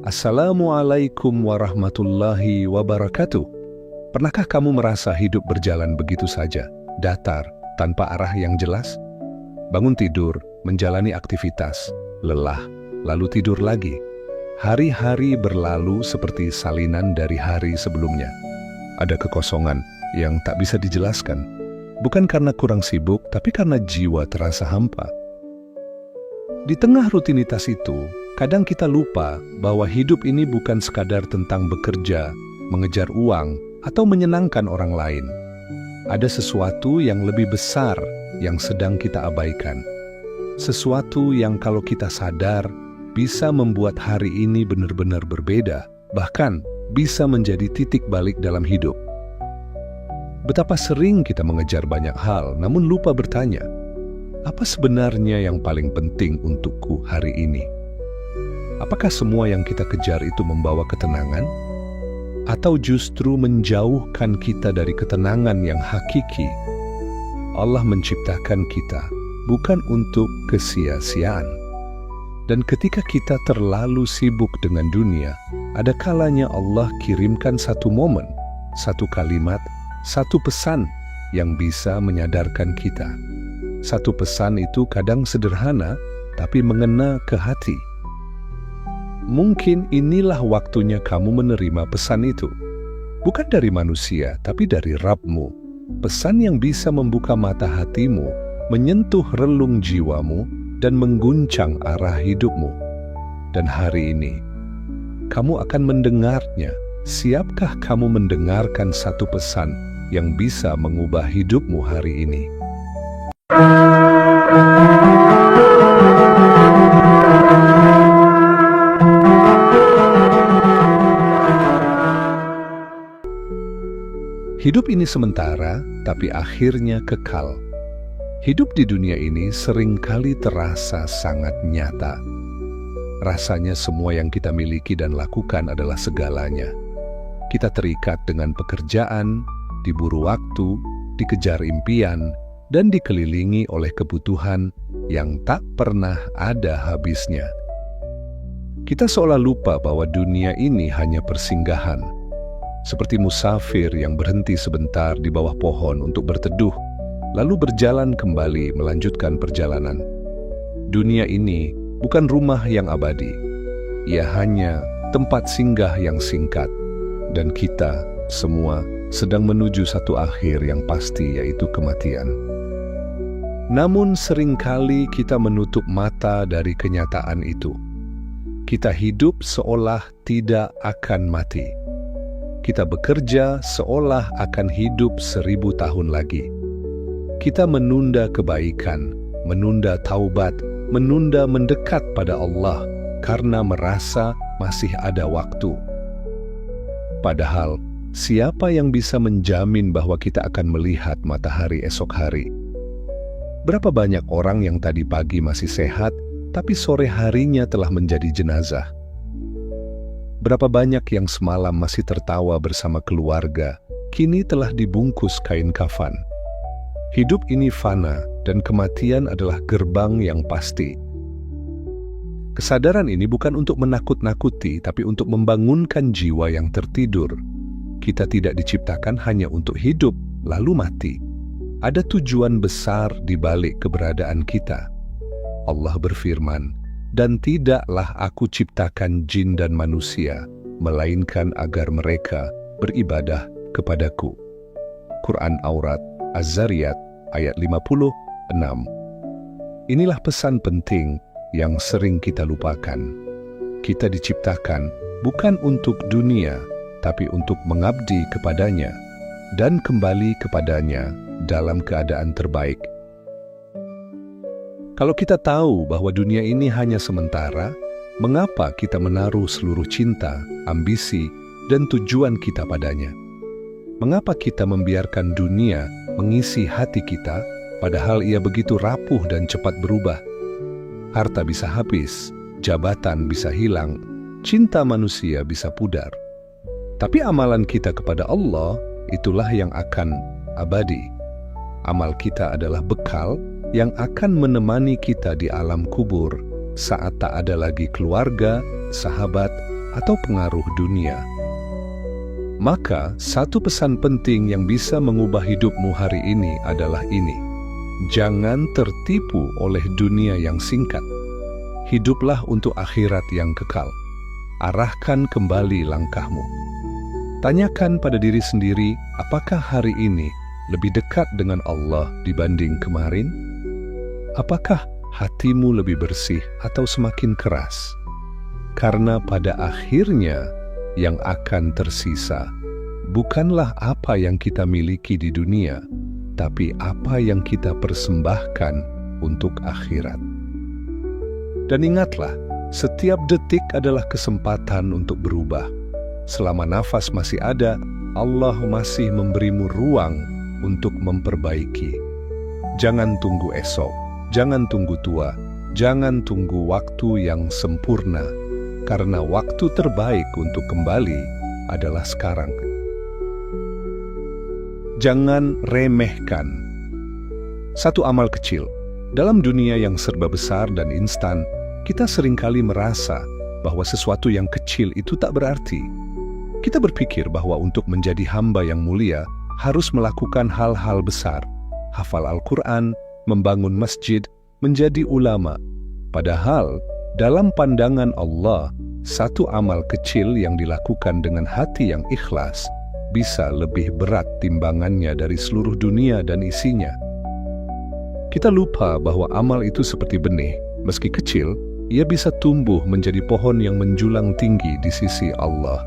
Assalamualaikum warahmatullahi wabarakatuh. Pernahkah kamu merasa hidup berjalan begitu saja, datar, tanpa arah yang jelas? Bangun tidur, menjalani aktivitas, lelah, lalu tidur lagi. Hari-hari berlalu seperti salinan dari hari sebelumnya. Ada kekosongan yang tak bisa dijelaskan. Bukan karena kurang sibuk, tapi karena jiwa terasa hampa. Di tengah rutinitas itu, kadang kita lupa bahwa hidup ini bukan sekadar tentang bekerja, mengejar uang, atau menyenangkan orang lain. Ada sesuatu yang lebih besar yang sedang kita abaikan. Sesuatu yang kalau kita sadar, bisa membuat hari ini benar-benar berbeda, bahkan bisa menjadi titik balik dalam hidup. Betapa sering kita mengejar banyak hal, namun lupa bertanya, apa sebenarnya yang paling penting untukku hari ini? Apakah semua yang kita kejar itu membawa ketenangan? Atau justru menjauhkan kita dari ketenangan yang hakiki? Allah menciptakan kita bukan untuk kesia-siaan. Dan ketika kita terlalu sibuk dengan dunia, ada kalanya Allah kirimkan satu momen, satu kalimat, satu pesan yang bisa menyadarkan kita. Satu pesan itu kadang sederhana, tapi mengena ke hati. Mungkin inilah waktunya kamu menerima pesan itu. Bukan dari manusia, tapi dari Rabb-Mu. Pesan yang bisa membuka mata hatimu, menyentuh relung jiwamu, dan mengguncang arah hidupmu. Dan hari ini, kamu akan mendengarnya. Siapkah kamu mendengarkan satu pesan yang bisa mengubah hidupmu hari ini? Hidup ini sementara, tapi akhirnya kekal. Hidup di dunia ini seringkali terasa sangat nyata. Rasanya semua yang kita miliki dan lakukan adalah segalanya. Kita terikat dengan pekerjaan, diburu waktu, dikejar impian, dan dikelilingi oleh kebutuhan yang tak pernah ada habisnya. Kita seolah lupa bahwa dunia ini hanya persinggahan. Seperti musafir yang berhenti sebentar di bawah pohon untuk berteduh, lalu berjalan kembali melanjutkan perjalanan. Dunia ini bukan rumah yang abadi. Ia hanya tempat singgah yang singkat. Dan kita semua sedang menuju satu akhir yang pasti, yaitu kematian. Namun seringkali kita menutup mata dari kenyataan itu. Kita hidup seolah tidak akan mati. Kita bekerja seolah akan hidup 1000 tahun lagi. Kita menunda kebaikan, menunda taubat, menunda mendekat pada Allah karena merasa masih ada waktu. Padahal, siapa yang bisa menjamin bahwa kita akan melihat matahari esok hari? Berapa banyak orang yang tadi pagi masih sehat, tapi sore harinya telah menjadi jenazah? Berapa banyak yang semalam masih tertawa bersama keluarga, kini telah dibungkus kain kafan? Hidup ini fana, dan kematian adalah gerbang yang pasti. Kesadaran ini bukan untuk menakut-nakuti, tapi untuk membangunkan jiwa yang tertidur. Kita tidak diciptakan hanya untuk hidup, lalu mati. Ada tujuan besar di balik keberadaan kita. Allah berfirman, "Dan tidaklah aku ciptakan jin dan manusia, melainkan agar mereka beribadah kepadaku." Quran Aurat Az-Zariyat ayat 56. Inilah pesan penting yang sering kita lupakan. Kita diciptakan bukan untuk dunia, tapi untuk mengabdi kepadanya dan kembali kepadanya dalam keadaan terbaik. Kalau kita tahu bahwa dunia ini hanya sementara, mengapa kita menaruh seluruh cinta, ambisi, dan tujuan kita padanya? Mengapa kita membiarkan dunia mengisi hati kita, padahal ia begitu rapuh dan cepat berubah? Harta bisa habis, jabatan bisa hilang, cinta manusia bisa pudar. Tapi amalan kita kepada Allah, itulah yang akan abadi. Amal kita adalah bekal yang akan menemani kita di alam kubur saat tak ada lagi keluarga, sahabat, atau pengaruh dunia. Maka, satu pesan penting yang bisa mengubah hidupmu hari ini adalah ini. Jangan tertipu oleh dunia yang singkat. Hiduplah untuk akhirat yang kekal. Arahkan kembali langkahmu. Tanyakan pada diri sendiri, apakah hari ini lebih dekat dengan Allah dibanding kemarin? Apakah hatimu lebih bersih atau semakin keras? Karena pada akhirnya, yang akan tersisa bukanlah apa yang kita miliki di dunia, tapi apa yang kita persembahkan untuk akhirat. Dan ingatlah, setiap detik adalah kesempatan untuk berubah. Selama nafas masih ada, Allah masih memberimu ruang untuk memperbaiki. Jangan tunggu esok, jangan tunggu tua, jangan tunggu waktu yang sempurna. Karena waktu terbaik untuk kembali adalah sekarang. Jangan remehkan. Satu amal kecil. Dalam dunia yang serba besar dan instan, kita seringkali merasa bahwa sesuatu yang kecil itu tak berarti. Kita berpikir bahwa untuk menjadi hamba yang mulia, harus melakukan hal-hal besar. Hafal Al-Quran, membangun masjid, menjadi ulama. Padahal, dalam pandangan Allah, satu amal kecil yang dilakukan dengan hati yang ikhlas bisa lebih berat timbangannya dari seluruh dunia dan isinya. Kita lupa bahwa amal itu seperti benih. Meski kecil, ia bisa tumbuh menjadi pohon yang menjulang tinggi di sisi Allah.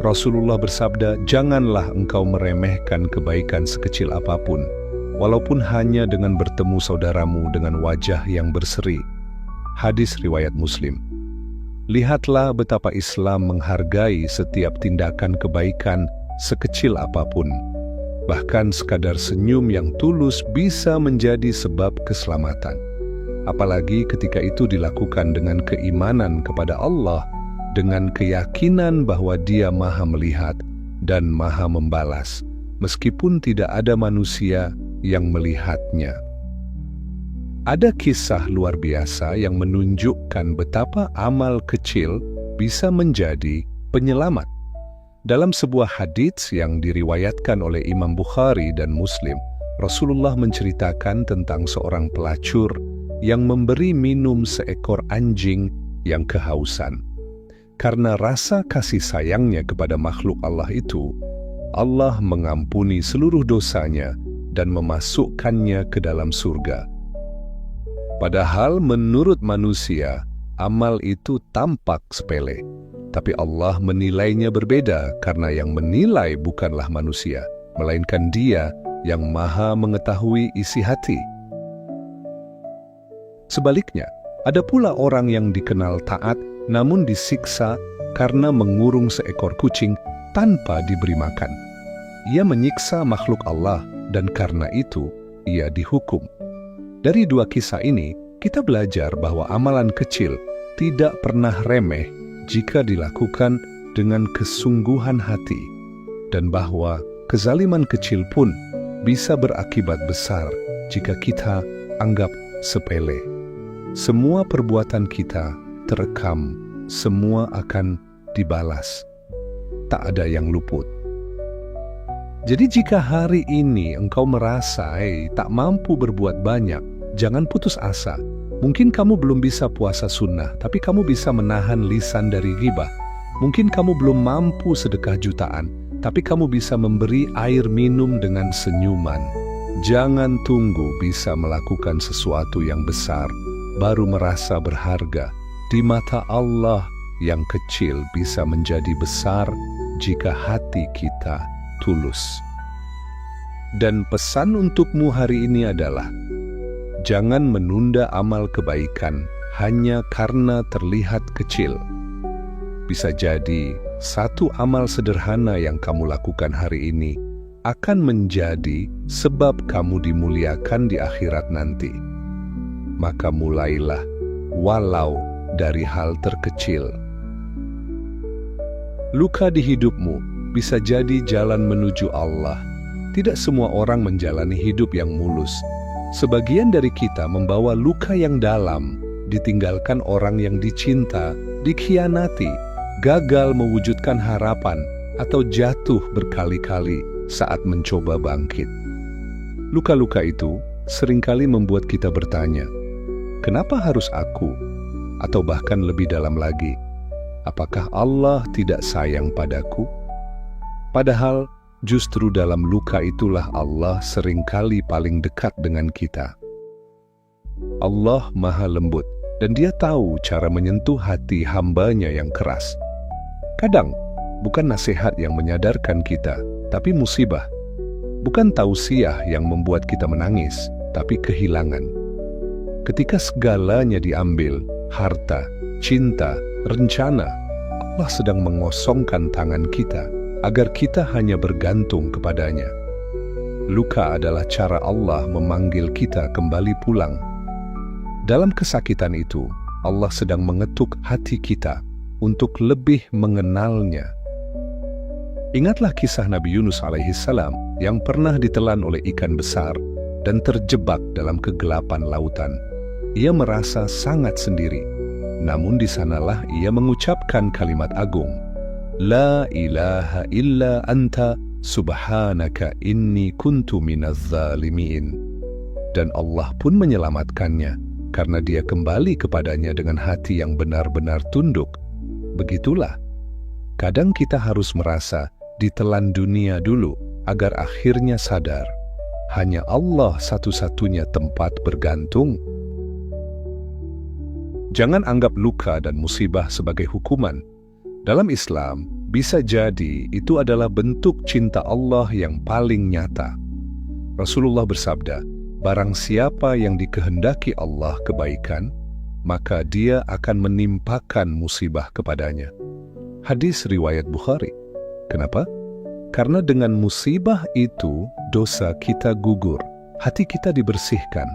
Rasulullah bersabda, "Janganlah engkau meremehkan kebaikan sekecil apapun, walaupun hanya dengan bertemu saudaramu dengan wajah yang berseri." Hadis riwayat Muslim. Lihatlah betapa Islam menghargai setiap tindakan kebaikan sekecil apapun. Bahkan sekadar senyum yang tulus bisa menjadi sebab keselamatan. Apalagi ketika itu dilakukan dengan keimanan kepada Allah, dengan keyakinan bahwa Dia Maha melihat dan Maha membalas, meskipun tidak ada manusia yang melihatnya. Ada kisah luar biasa yang menunjukkan betapa amal kecil bisa menjadi penyelamat. Dalam sebuah hadits yang diriwayatkan oleh Imam Bukhari dan Muslim, Rasulullah menceritakan tentang seorang pelacur yang memberi minum seekor anjing yang kehausan. Karena rasa kasih sayangnya kepada makhluk Allah itu, Allah mengampuni seluruh dosanya dan memasukkannya ke dalam surga. Padahal menurut manusia, amal itu tampak sepele. Tapi Allah menilainya berbeda karena yang menilai bukanlah manusia, melainkan Dia yang Maha mengetahui isi hati. Sebaliknya, ada pula orang yang dikenal taat namun disiksa karena mengurung seekor kucing tanpa diberi makan. Ia menyiksa makhluk Allah dan karena itu ia dihukum. Dari dua kisah ini, kita belajar bahwa amalan kecil tidak pernah remeh jika dilakukan dengan kesungguhan hati, dan bahwa kezaliman kecil pun bisa berakibat besar jika kita anggap sepele. Semua perbuatan kita terekam, semua akan dibalas. Tak ada yang luput. Jadi jika hari ini engkau merasa tak mampu berbuat banyak, jangan putus asa. Mungkin kamu belum bisa puasa sunnah, tapi kamu bisa menahan lisan dari ghibah. Mungkin kamu belum mampu sedekah jutaan, tapi kamu bisa memberi air minum dengan senyuman. Jangan tunggu bisa melakukan sesuatu yang besar, baru merasa berharga. Di mata Allah, yang kecil bisa menjadi besar jika hati kita tulus. Dan pesan untukmu hari ini adalah, jangan menunda amal kebaikan hanya karena terlihat kecil. Bisa jadi, satu amal sederhana yang kamu lakukan hari ini akan menjadi sebab kamu dimuliakan di akhirat nanti. Maka mulailah, walau dari hal terkecil. Luka di hidupmu bisa jadi jalan menuju Allah. Tidak semua orang menjalani hidup yang mulus. Sebagian dari kita membawa luka yang dalam, ditinggalkan orang yang dicinta, dikhianati, gagal mewujudkan harapan, atau jatuh berkali-kali saat mencoba bangkit. Luka-luka itu seringkali membuat kita bertanya, kenapa harus aku? Atau bahkan lebih dalam lagi, apakah Allah tidak sayang padaku? Padahal justru dalam luka itulah Allah seringkali paling dekat dengan kita. Allah Maha Lembut dan Dia tahu cara menyentuh hati hambanya yang keras. Kadang bukan nasihat yang menyadarkan kita, tapi musibah. Bukan tausiah yang membuat kita menangis, tapi kehilangan. Ketika segalanya diambil, harta, cinta, rencana, Allah sedang mengosongkan tangan kita agar kita hanya bergantung kepadanya. Luka adalah cara Allah memanggil kita kembali pulang. Dalam kesakitan itu, Allah sedang mengetuk hati kita untuk lebih mengenalnya. Ingatlah kisah Nabi Yunus alaihissalam yang pernah ditelan oleh ikan besar dan terjebak dalam kegelapan lautan. Ia merasa sangat sendiri. Namun di sanalah ia mengucapkan kalimat agung, La ilaha illa anta subhanaka inni kuntu minaz zalimin. Dan Allah pun menyelamatkannya karena dia kembali kepadanya dengan hati yang benar-benar tunduk. Begitulah, kadang kita harus merasa ditelan dunia dulu agar akhirnya sadar, hanya Allah satu-satunya tempat bergantung. Jangan anggap luka dan musibah sebagai hukuman. Dalam Islam, bisa jadi itu adalah bentuk cinta Allah yang paling nyata. Rasulullah bersabda, barang siapa yang dikehendaki Allah kebaikan, maka Dia akan menimpakan musibah kepadanya. Hadis riwayat Bukhari. Kenapa? Karena dengan musibah itu, dosa kita gugur, hati kita dibersihkan,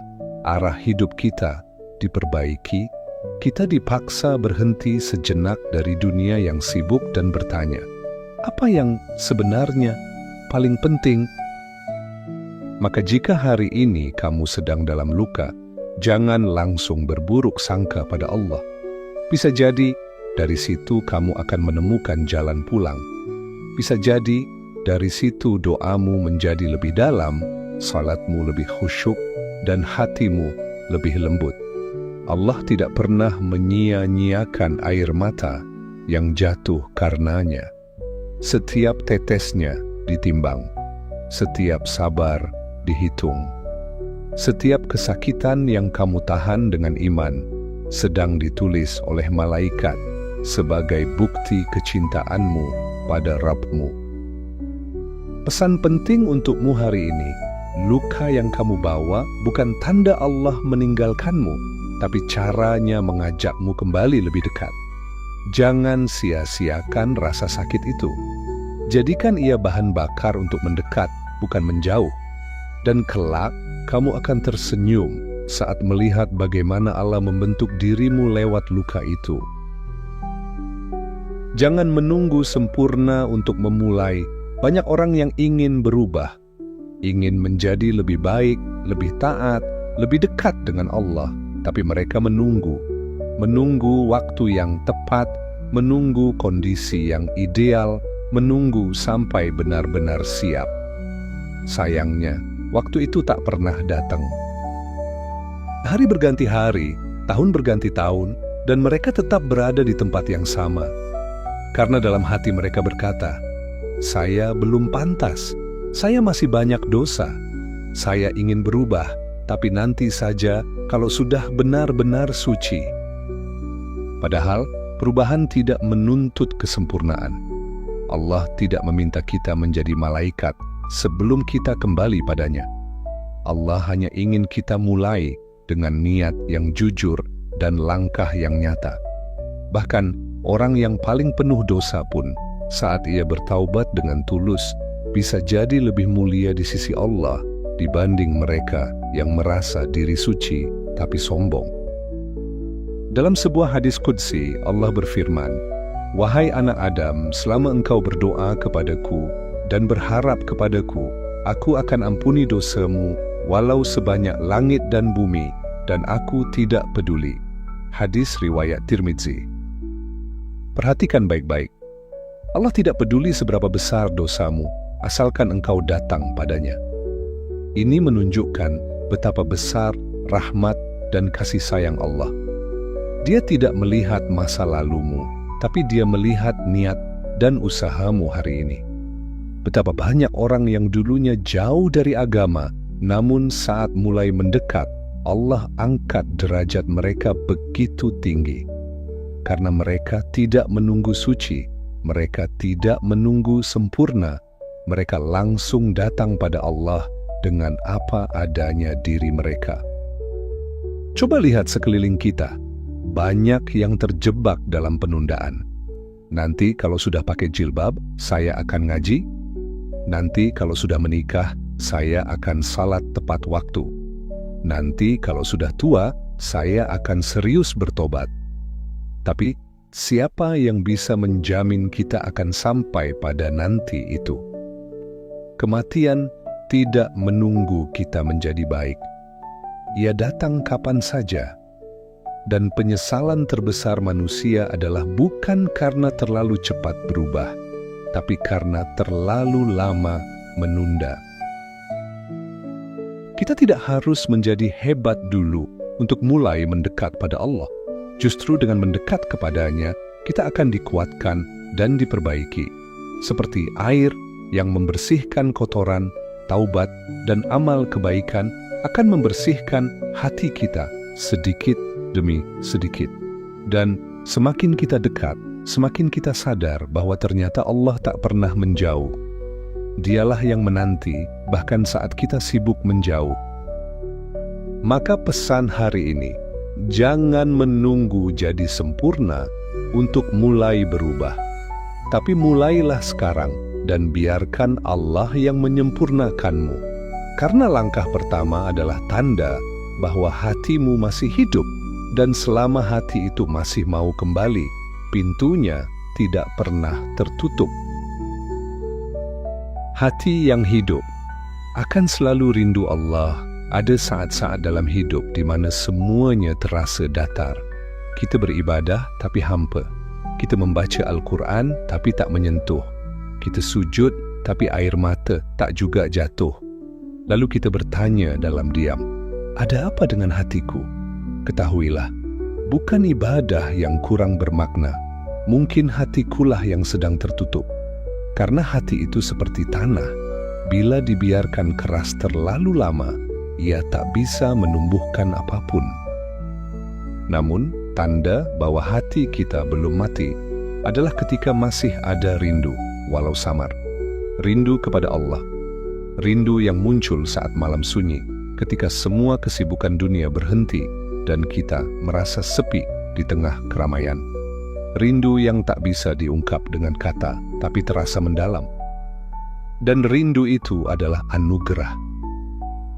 arah hidup kita diperbaiki, kita dipaksa berhenti sejenak dari dunia yang sibuk dan bertanya, apa yang sebenarnya paling penting? Maka jika hari ini kamu sedang dalam luka, jangan langsung berburuk sangka pada Allah. Bisa jadi dari situ kamu akan menemukan jalan pulang. Bisa jadi dari situ doamu menjadi lebih dalam, salatmu lebih khusyuk, dan hatimu lebih lembut. Allah tidak pernah menyia-nyiakan air mata yang jatuh karenanya. Setiap tetesnya ditimbang, setiap sabar dihitung. Setiap kesakitan yang kamu tahan dengan iman sedang ditulis oleh malaikat sebagai bukti kecintaanmu pada Rabb-mu. Pesan penting untukmu hari ini, luka yang kamu bawa bukan tanda Allah meninggalkanmu, tapi caranya mengajakmu kembali lebih dekat. Jangan sia-siakan rasa sakit itu. Jadikan ia bahan bakar untuk mendekat, bukan menjauh. Dan kelak, kamu akan tersenyum saat melihat bagaimana Allah membentuk dirimu lewat luka itu. Jangan menunggu sempurna untuk memulai. Banyak orang yang ingin berubah, ingin menjadi lebih baik, lebih taat, lebih dekat dengan Allah. Tapi mereka menunggu waktu yang tepat, menunggu kondisi yang ideal, menunggu sampai benar-benar siap. Sayangnya, waktu itu tak pernah datang. Hari berganti hari, tahun berganti tahun, dan mereka tetap berada di tempat yang sama. Karena dalam hati mereka berkata, saya belum pantas, saya masih banyak dosa, saya ingin berubah, tapi nanti saja kalau sudah benar-benar suci. Padahal, perubahan tidak menuntut kesempurnaan. Allah tidak meminta kita menjadi malaikat sebelum kita kembali padanya. Allah hanya ingin kita mulai dengan niat yang jujur dan langkah yang nyata. Bahkan, orang yang paling penuh dosa pun, saat ia bertaubat dengan tulus, bisa jadi lebih mulia di sisi Allah dibanding mereka yang merasa diri suci tapi sombong. Dalam sebuah hadis qudsi, Allah berfirman, Wahai anak Adam, selama engkau berdoa kepadaku dan berharap kepadaku, aku akan ampuni dosamu walau sebanyak langit dan bumi, dan aku tidak peduli. Hadis riwayat Tirmidzi. Perhatikan baik-baik. Allah tidak peduli seberapa besar dosamu, asalkan engkau datang padanya. Ini menunjukkan betapa besar rahmat dan kasih sayang Allah. Dia tidak melihat masa lalumu, tapi Dia melihat niat dan usahamu hari ini. Betapa banyak orang yang dulunya jauh dari agama, namun saat mulai mendekat, Allah angkat derajat mereka begitu tinggi. Karena mereka tidak menunggu suci, mereka tidak menunggu sempurna, mereka langsung datang pada Allah dengan apa adanya diri mereka. Coba lihat sekeliling kita, banyak yang terjebak dalam penundaan. Nanti kalau sudah pakai jilbab, saya akan ngaji. Nanti kalau sudah menikah, saya akan salat tepat waktu. Nanti kalau sudah tua, saya akan serius bertobat. Tapi siapa yang bisa menjamin kita akan sampai pada nanti itu? Kematian tidak menunggu kita menjadi baik. Ia datang kapan saja. Dan penyesalan terbesar manusia adalah bukan karena terlalu cepat berubah, tapi karena terlalu lama menunda. Kita tidak harus menjadi hebat dulu untuk mulai mendekat pada Allah. Justru dengan mendekat kepadanya, kita akan dikuatkan dan diperbaiki. Seperti air yang membersihkan kotoran, taubat, dan amal kebaikan akan membersihkan hati kita sedikit demi sedikit. Dan semakin kita dekat, semakin kita sadar bahwa ternyata Allah tak pernah menjauh. Dialah yang menanti, bahkan saat kita sibuk menjauh. Maka pesan hari ini, jangan menunggu jadi sempurna untuk mulai berubah. Tapi mulailah sekarang dan biarkan Allah yang menyempurnakanmu. Karena langkah pertama adalah tanda bahwa hatimu masih hidup. Dan selama hati itu masih mau kembali, pintunya tidak pernah tertutup. Hati yang hidup akan selalu rindu Allah. Ada saat-saat dalam hidup di mana semuanya terasa datar. Kita beribadah tapi hampa. Kita membaca Al-Quran tapi tak menyentuh. Kita sujud tapi air mata tak juga jatuh. Lalu kita bertanya dalam diam, ada apa dengan hatiku? Ketahuilah, bukan ibadah yang kurang bermakna. Mungkin hatikulah yang sedang tertutup. Karena hati itu seperti tanah. Bila dibiarkan keras terlalu lama, ia tak bisa menumbuhkan apapun. Namun, tanda bahwa hati kita belum mati adalah ketika masih ada rindu, walau samar. Rindu kepada Allah. Rindu yang muncul saat malam sunyi, ketika semua kesibukan dunia berhenti dan kita merasa sepi di tengah keramaian. Rindu yang tak bisa diungkap dengan kata, tapi terasa mendalam. Dan rindu itu adalah anugerah.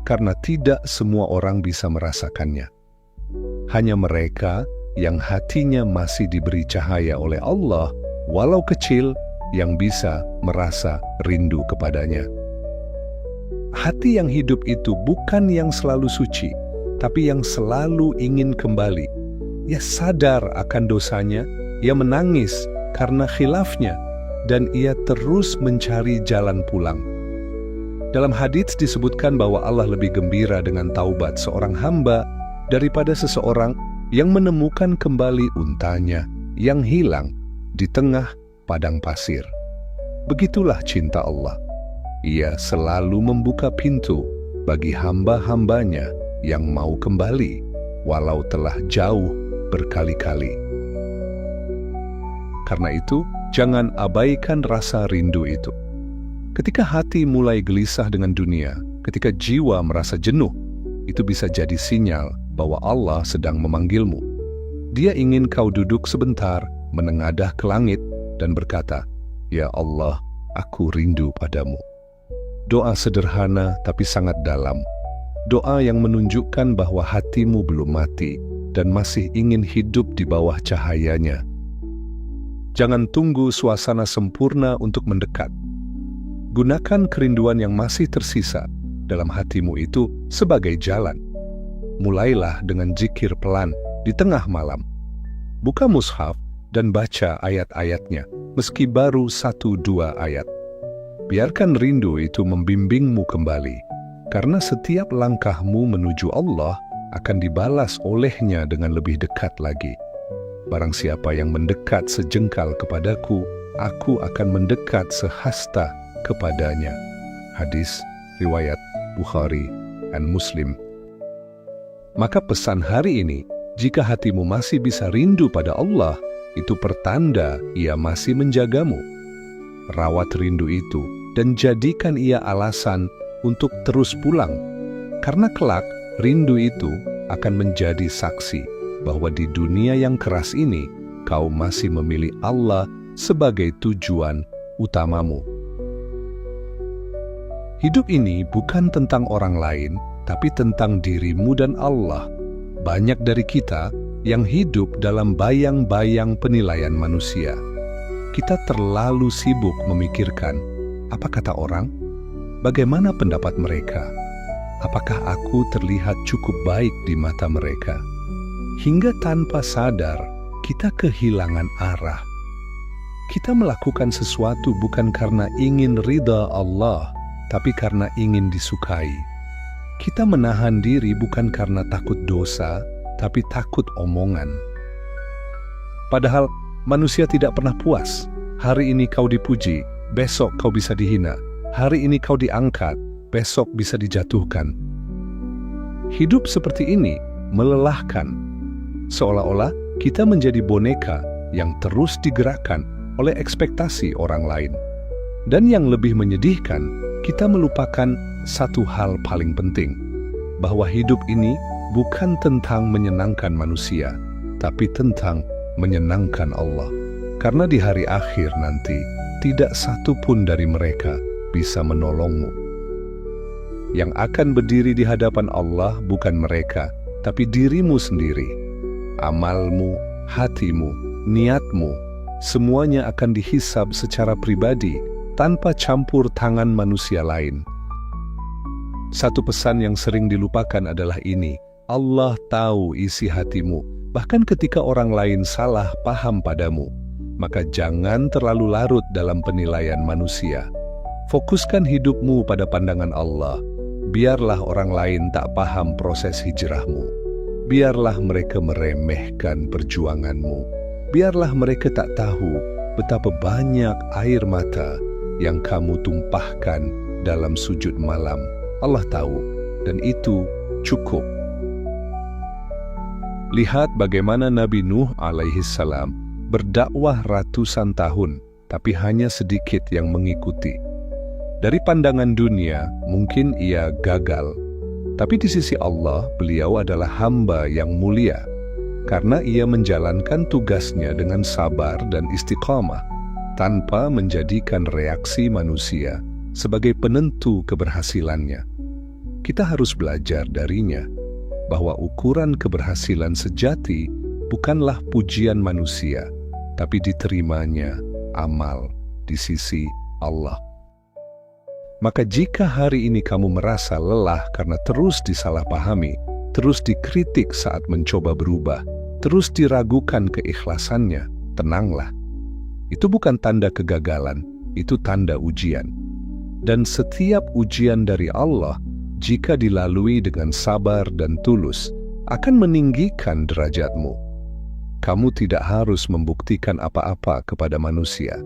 Karena tidak semua orang bisa merasakannya. Hanya mereka yang hatinya masih diberi cahaya oleh Allah, walau kecil, yang bisa merasa rindu kepadanya. Hati yang hidup itu bukan yang selalu suci, tapi yang selalu ingin kembali. Ia sadar akan dosanya, ia menangis karena khilafnya, dan ia terus mencari jalan pulang. Dalam hadits disebutkan bahwa Allah lebih gembira dengan taubat seorang hamba daripada seseorang yang menemukan kembali untanya yang hilang di tengah padang pasir. Begitulah cinta Allah. Ia selalu membuka pintu bagi hamba-hambanya yang mau kembali, walau telah jauh berkali-kali. Karena itu, jangan abaikan rasa rindu itu. Ketika hati mulai gelisah dengan dunia, ketika jiwa merasa jenuh, itu bisa jadi sinyal bahwa Allah sedang memanggilmu. Dia ingin kau duduk sebentar, menengadah ke langit, dan berkata, "Ya Allah, aku rindu padamu." Doa sederhana tapi sangat dalam. Doa yang menunjukkan bahwa hatimu belum mati dan masih ingin hidup di bawah cahayanya. Jangan tunggu suasana sempurna untuk mendekat. Gunakan kerinduan yang masih tersisa dalam hatimu itu sebagai jalan. Mulailah dengan zikir pelan di tengah malam. Buka mushaf dan baca ayat-ayatnya, meski baru 1-2 ayat. Biarkan rindu itu membimbingmu kembali, karena setiap langkahmu menuju Allah akan dibalas olehnya dengan lebih dekat lagi. Barang siapa yang mendekat sejengkal kepadaku, aku akan mendekat sehasta kepadanya. Hadis riwayat Bukhari dan Muslim. Maka pesan hari ini, jika hatimu masih bisa rindu pada Allah, itu pertanda Ia masih menjagamu. Rawat rindu itu dan jadikan ia alasan untuk terus pulang. Karena kelak, rindu itu akan menjadi saksi bahwa di dunia yang keras ini, kau masih memilih Allah sebagai tujuan utamamu. Hidup ini bukan tentang orang lain, tapi tentang dirimu dan Allah. Banyak dari kita yang hidup dalam bayang-bayang penilaian manusia. Kita terlalu sibuk memikirkan, apa kata orang? Bagaimana pendapat mereka? Apakah aku terlihat cukup baik di mata mereka? Hingga tanpa sadar, kita kehilangan arah. Kita melakukan sesuatu bukan karena ingin ridha Allah, tapi karena ingin disukai. Kita menahan diri bukan karena takut dosa, tapi takut omongan. Padahal manusia tidak pernah puas. Hari ini kau dipuji, besok kau bisa dihina. Hari ini kau diangkat, besok bisa dijatuhkan. Hidup seperti ini melelahkan. Seolah-olah kita menjadi boneka yang terus digerakkan oleh ekspektasi orang lain. Dan yang lebih menyedihkan, kita melupakan satu hal paling penting, bahwa hidup ini bukan tentang menyenangkan manusia, tapi tentang menyenangkan Allah. Karena di hari akhir nanti, tidak satu pun dari mereka bisa menolongmu. Yang akan berdiri di hadapan Allah bukan mereka, tapi dirimu sendiri. Amalmu, hatimu, niatmu, semuanya akan dihisab secara pribadi, tanpa campur tangan manusia lain. Satu pesan yang sering dilupakan adalah ini: Allah tahu isi hatimu, bahkan ketika orang lain salah paham padamu. Maka jangan terlalu larut dalam penilaian manusia. Fokuskan hidupmu pada pandangan Allah. Biarlah orang lain tak paham proses hijrahmu. Biarlah mereka meremehkan perjuanganmu. Biarlah mereka tak tahu betapa banyak air mata yang kamu tumpahkan dalam sujud malam. Allah tahu, dan itu cukup. Lihat bagaimana Nabi Nuh alaihissalam berdakwah ratusan tahun, tapi hanya sedikit yang mengikuti. Dari pandangan dunia, mungkin ia gagal. Tapi di sisi Allah, beliau adalah hamba yang mulia, karena ia menjalankan tugasnya dengan sabar dan istiqamah, tanpa menjadikan reaksi manusia sebagai penentu keberhasilannya. Kita harus belajar darinya, bahwa ukuran keberhasilan sejati bukanlah pujian manusia, tapi diterimanya amal di sisi Allah. Maka jika hari ini kamu merasa lelah karena terus disalahpahami, terus dikritik saat mencoba berubah, terus diragukan keikhlasannya, tenanglah. Itu bukan tanda kegagalan, itu tanda ujian. Dan setiap ujian dari Allah, jika dilalui dengan sabar dan tulus, akan meninggikan derajatmu. Kamu tidak harus membuktikan apa-apa kepada manusia.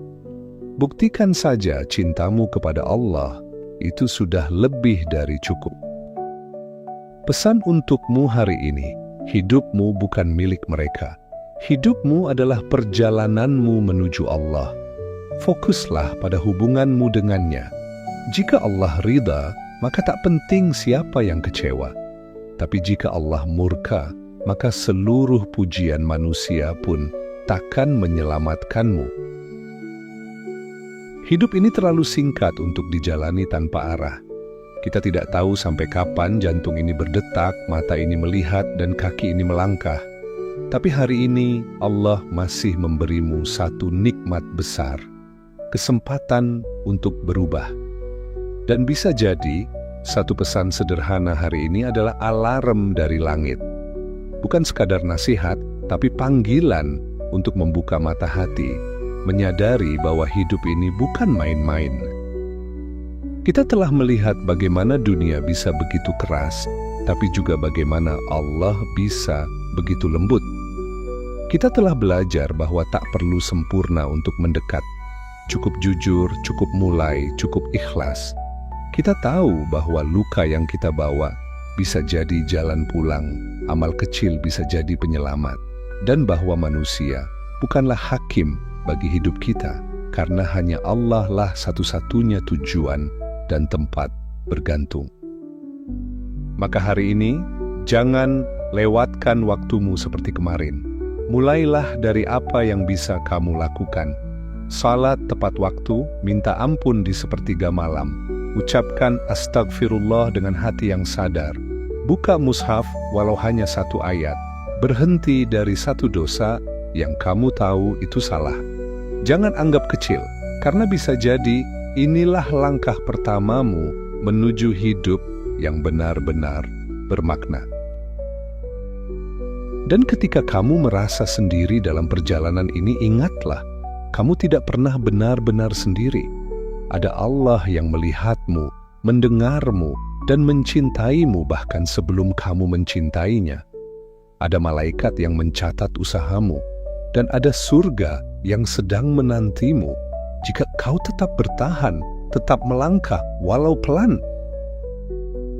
Buktikan saja cintamu kepada Allah, itu sudah lebih dari cukup. Pesan untukmu hari ini, hidupmu bukan milik mereka. Hidupmu adalah perjalananmu menuju Allah. Fokuslah pada hubunganmu dengannya. Jika Allah ridha, maka tak penting siapa yang kecewa. Tapi jika Allah murka, maka seluruh pujian manusia pun takkan menyelamatkanmu. Hidup ini terlalu singkat untuk dijalani tanpa arah. Kita tidak tahu sampai kapan jantung ini berdetak, mata ini melihat, dan kaki ini melangkah. Tapi hari ini Allah masih memberimu satu nikmat besar, kesempatan untuk berubah. Dan bisa jadi, satu pesan sederhana hari ini adalah alarm dari langit. Bukan sekadar nasihat, tapi panggilan untuk membuka mata hati, menyadari bahwa hidup ini bukan main-main. Kita telah melihat bagaimana dunia bisa begitu keras, tapi juga bagaimana Allah bisa begitu lembut. Kita telah belajar bahwa tak perlu sempurna untuk mendekat. Cukup jujur, cukup mulai, cukup ikhlas. Kita tahu bahwa luka yang kita bawa bisa jadi jalan pulang, amal kecil bisa jadi penyelamat, dan bahwa manusia bukanlah hakim bagi hidup kita, karena hanya Allah lah satu-satunya tujuan dan tempat bergantung. Maka hari ini, jangan lewatkan waktumu seperti kemarin. Mulailah dari apa yang bisa kamu lakukan. Salat tepat waktu, minta ampun di sepertiga malam. Ucapkan astagfirullah dengan hati yang sadar. Buka mushaf walau hanya satu ayat. Berhenti dari satu dosa yang kamu tahu itu salah. Jangan anggap kecil, karena bisa jadi inilah langkah pertamamu menuju hidup yang benar-benar bermakna. Dan ketika kamu merasa sendiri dalam perjalanan ini, ingatlah, kamu tidak pernah benar-benar sendiri. Ada Allah yang melihatmu, mendengarmu, dan mencintaimu bahkan sebelum kamu mencintainya. Ada malaikat yang mencatat usahamu, dan ada surga yang sedang menantimu jika kau tetap bertahan, tetap melangkah walau pelan.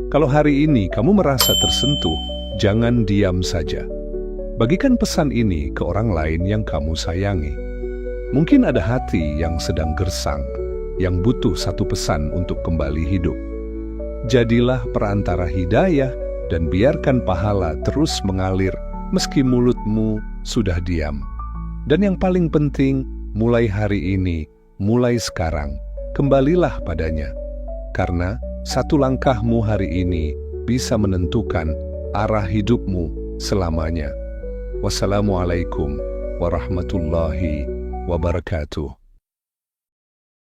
Kalau hari ini kamu merasa tersentuh, jangan diam saja. Bagikan pesan ini ke orang lain yang kamu sayangi. Mungkin ada hati yang sedang gersang, yang butuh satu pesan untuk kembali hidup. Jadilah perantara hidayah dan biarkan pahala terus mengalir meski mulutmu sudah diam. Dan yang paling penting, mulai hari ini, mulai sekarang, kembalilah padanya. Karena satu langkahmu hari ini bisa menentukan arah hidupmu selamanya. Wassalamualaikum warahmatullahi wabarakatuh.